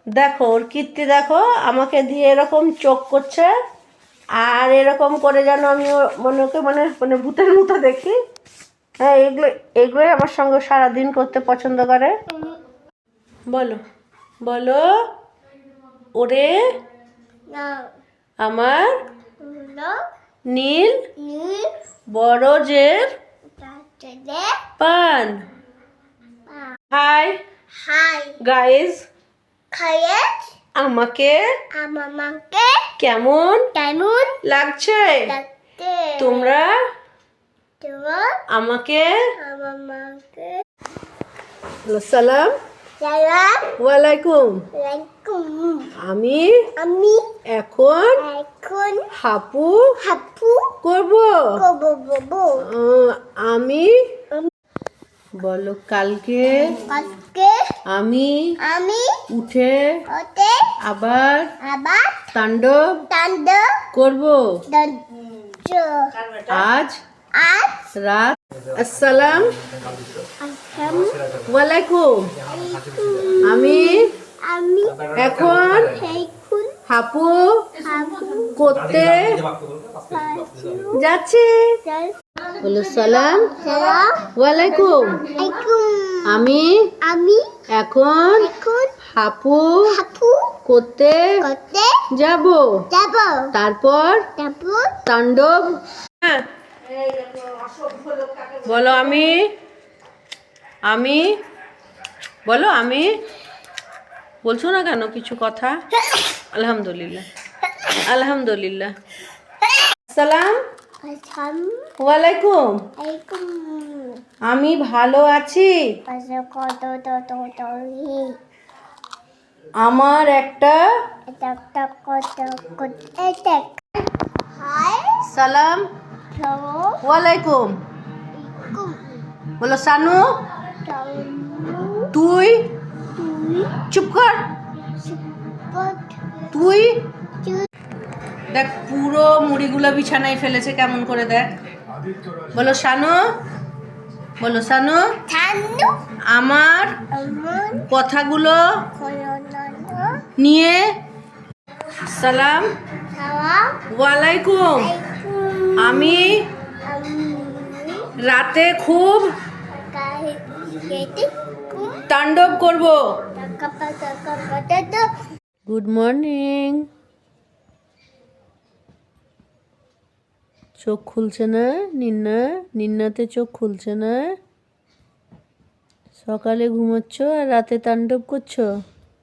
দেখো ওর কীর্তি দেখো, আমাকে দিয়ে এরকম চোখ করছে আর এরকম করে যেন আমি ওকে মানে মানে ভূতের মতো দেখি। হ্যাঁ, এগুলোই আমার সঙ্গে সারাদিন করতে পছন্দ করে। বলো বলো, ওরে আমার নীল বরজের পান। হাই গাইস, আমাকে কেমন লাগছে? তোমরা আমাকে সালাম ওয়ালাইকুম। আমি এখন হাপু করব। আমি বলো, কালকে আমি উঠে আবার তাণ্ডব করব। আজ রাত। আসসালাম ওয়ালাইকুম। আমি এখন হাপু করতে যাচ্ছি। বলো সালাম ওয়ালাইকুম। আমি এখন হাপু করতে যাব। তারপর তাণ্ডব। হ্যাঁ, বলো আমি বলো, আমি বলছো না কেন কিছু কথা? আলহামদুলিল্লাহ আলহামদুলিল্লাহ। সালাম ওয়ালাইকুম। আমি ভালো আছি। আমার একটা সালাম ওয়ালাইকুম। বলো সানু, তুই চুপ কর। তুই দেখ, পুরো মুড়িগুলো বিছানায় ফেলেছে কেমন করে, দেখ। বলো সানু, বলো সানু, আমার কথাগুলো নিয়ে সালাম ওয়ালাইকুম। আমি রাতে খুব তাণ্ডব করব। Good morning. চোখ খুলছে না নিন্নাতে, চোখ খুলছে না। সকালে ঘুমোচ্ছ আর রাতে তাণ্ডব করছো।